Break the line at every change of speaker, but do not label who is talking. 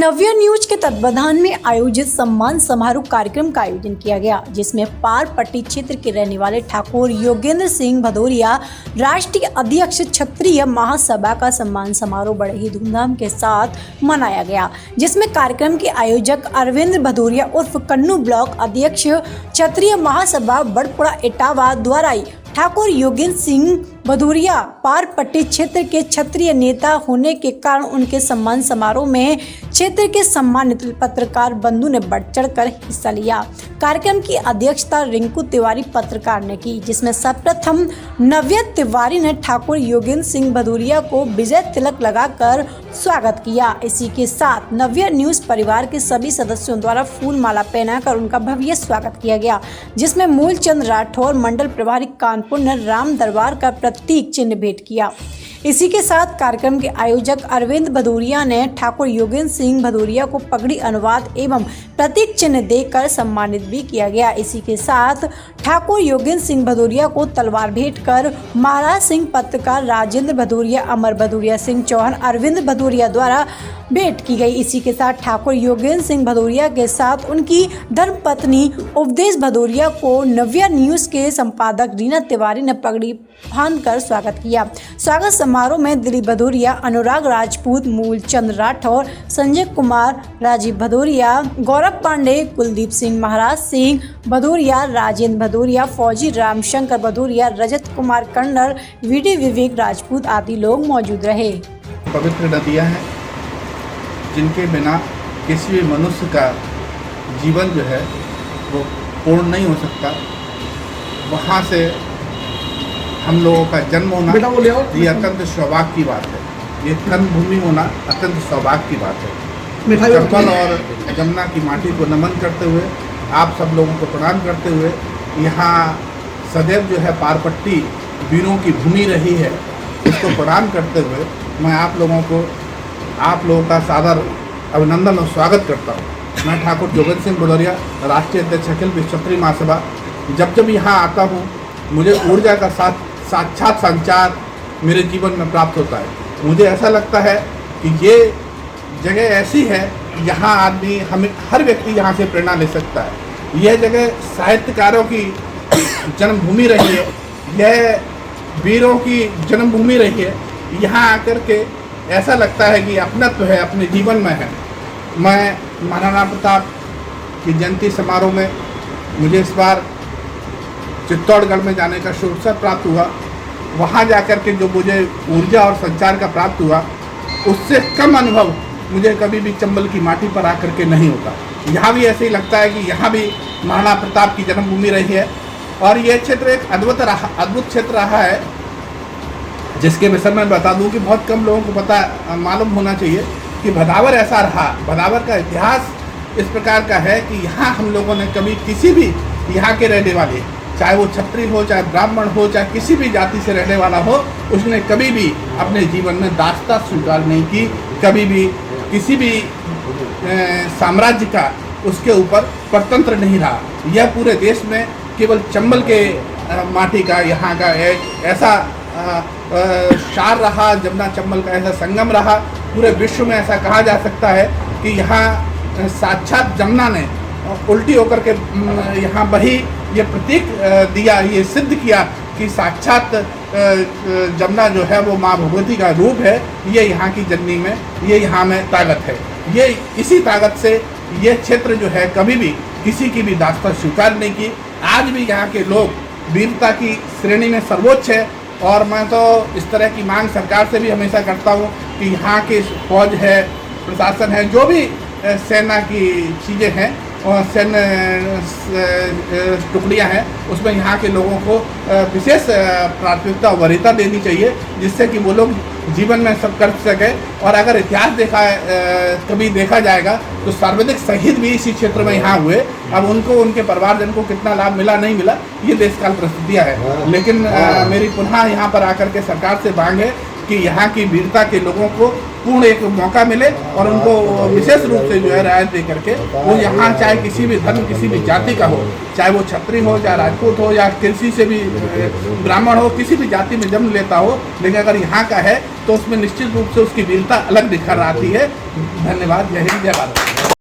नव्य news के तत्वाधान में आयोजित सम्मान समारोह कार्यक्रम का आयोजन किया गया, जिसमें पारपट्टी क्षेत्र के रहने वाले ठाकुर योगेंद्र सिंह भदौरिया राष्ट्रीय अध्यक्ष क्षत्रिय महासभा का सम्मान समारोह बड़े ही धूमधाम के साथ मनाया गया, जिसमें कार्यक्रम के आयोजक अरविंद भदौरिया उर्फ कन्नू ब्लॉक अध्यक्ष क्षत्रिय महासभा बड़पुरा इटावा द्वारा ठाकुर योगेंद्र सिंह भदौरिया पारपट्टी क्षेत्र के क्षत्रिय नेता होने के कारण उनके सम्मान समारोह में क्षेत्र के सम्मानित पत्रकार बंधु ने बढ़ चढ़कर हिस्सा लिया। कार्यक्रम की अध्यक्षता रिंकू तिवारी पत्रकार ने की, जिसमें सर्वप्रथम नव्य तिवारी ने ठाकुर योगेंद्र सिंह भदौरिया को विजय तिलक लगाकर स्वागत किया। इसी के साथ नव्य न्यूज परिवार के सभी सदस्यों द्वारा फूल माला पहनाकर उनका भव्य स्वागत किया गया, जिसमें मूलचंद राठौर मंडल प्रभारी कानपुर ने राम दरबार का प्रतीक चिन्ह भेंट किया। इसी के साथ कार्यक्रम के आयोजक अरविंद भदौरिया ने ठाकुर योगेंद्र सिंह भदौरिया को पगड़ी अनुवाद एवं प्रतीक चिन्ह देकर सम्मानित भी किया गया। इसी के साथ ठाकुर योगेंद्र सिंह भदौरिया को तलवार भेंट कर महाराज सिंह पत्रकार राजेंद्र भदौरिया, अमर भदौरिया सिंह चौहान, अरविंद भदौरिया द्वारा भेंट की गई। इसी के साथ ठाकुर योगेंद्र सिंह भदौरिया के साथ उनकी धर्मपत्नी उपदेश भदौरिया को नव्य न्यूज के संपादक रीना तिवारी ने पगड़ी बांधकर स्वागत किया। स्वागत समारोह में दिलीप भदौरिया, अनुराग राजपूत, मूलचंद राठौर, संजय कुमार, राजीव भदौरिया, गौरव पांडे, कुलदीप सिंह, महाराज सिंह भदौरिया, राजेंद्र भदौरिया, फौजी रामशंकर भदौरिया, रजत कुमार कन्नर, वीडी विवेक राजपूत आदि लोग मौजूद रहे।
पवित्र नदियाँ हैं जिनके बिना किसी भी मनुष्य का जीवन जो है वो पूर्ण नहीं हो सकता। वहाँ से हम लोगों का जन्म होना ये अत्यंत सौभाग्य की बात है। ये कर्म भूमि होना अत्यंत सौभाग्य की बात है। चंबल और जमुना की माटी को नमन करते हुए, आप सब लोगों को प्रणाम करते हुए, यहाँ सदैव जो है पारपट्टी वीरों की भूमि रही है, उसको प्रणाम करते हुए मैं आप लोगों का सादर अभिनंदन और स्वागत करता हूँ। मैं ठाकुर योगेंद्र सिंह भदौरिया, राष्ट्रीय अध्यक्ष अखिल विश्व क्षत्रिय महासभा, जब यहाँ आता हूँ मुझे ऊर्जा का साक्षात संचार मेरे जीवन में प्राप्त होता है। मुझे ऐसा लगता है कि ये जगह ऐसी है यहाँ आदमी हर व्यक्ति यहाँ से प्रेरणा ले सकता है। यह जगह साहित्यकारों की जन्मभूमि रही है, यह वीरों की जन्मभूमि रही है। यहाँ आकर के ऐसा लगता है कि अपनत्व है, अपने जीवन में है। मैं महाराणा प्रताप की जयंती समारोह में मुझे इस बार चित्तौड़गढ़ में जाने का शुभ अवसर प्राप्त हुआ। वहाँ जाकर के जो मुझे ऊर्जा और संचार का प्राप्त हुआ, उससे कम अनुभव मुझे कभी भी चंबल की माटी पर आकर के नहीं होता। यहाँ भी ऐसे ही लगता है कि यहाँ भी महाराणा प्रताप की जन्मभूमि रही है और ये क्षेत्र एक अद्भुत क्षेत्र रहा है, जिसके विषय में बता दूं कि बहुत कम लोगों को पता मालूम होना चाहिए कि भदावर ऐसा रहा। भदावर का इतिहास इस प्रकार का है कि यहाँ हम लोगों ने कभी किसी भी यहाँ के रहने वाले, चाहे वो क्षत्रिय हो, चाहे ब्राह्मण हो, चाहे किसी भी जाति से रहने वाला हो, उसने कभी भी अपने जीवन में दासता स्वीकार नहीं की। कभी भी किसी भी साम्राज्य का उसके ऊपर परतंत्र नहीं रहा। यह पूरे देश में केवल चंबल के माटी का, यहाँ का एक ऐसा शार रहा, जमुना चंबल का ऐसा संगम रहा। पूरे विश्व में ऐसा कहा जा सकता है कि यहाँ साक्षात जमुना ने उल्टी होकर के यहाँ बही ये प्रतीक दिया, ये सिद्ध किया कि साक्षात जमुना जो है वो माँ भगवती का रूप है। ये यहाँ की जननी में, ये यहाँ में ताकत है। ये इसी ताकत से ये क्षेत्र जो है कभी भी किसी की भी दास्ता स्वीकार नहीं की। आज भी यहाँ के लोग वीरता की श्रेणी में सर्वोच्च है। और मैं तो इस तरह की मांग सरकार से भी हमेशा करता हूँ कि यहाँ की फौज है, प्रशासन है, जो भी सेना की चीज़ें हैं और सैन्य टुकड़ियाँ हैं, उसमें यहाँ के लोगों को विशेष प्राथमिकता और वरीयता देनी चाहिए, जिससे कि वो लोग जीवन में सब कर सके। और अगर इतिहास कभी देखा जाएगा तो सर्वाधिक शहीद भी इसी क्षेत्र में यहाँ हुए। अब उनको, उनके परिवारजन को कितना लाभ मिला नहीं मिला, ये देशकाल परिस्थितियाँ है। लेकिन मेरी पुनः यहाँ पर आकर के सरकार से मांग है कि यहाँ की वीरता के लोगों को पूर्ण एक मौका मिले और उनको विशेष रूप से जो है रियायत दे करके वो यहाँ चाहे किसी भी धर्म किसी भी जाति का हो, चाहे वो क्षत्रिय हो, चाहे राजपूत हो, या किसी से भी ब्राह्मण हो, किसी भी जाति में जन्म लेता हो, लेकिन अगर यहाँ का है तो उसमें निश्चित रूप से उसकी वीरता अलग निखर आती है। धन्यवाद। जय हिंद, जय भारत।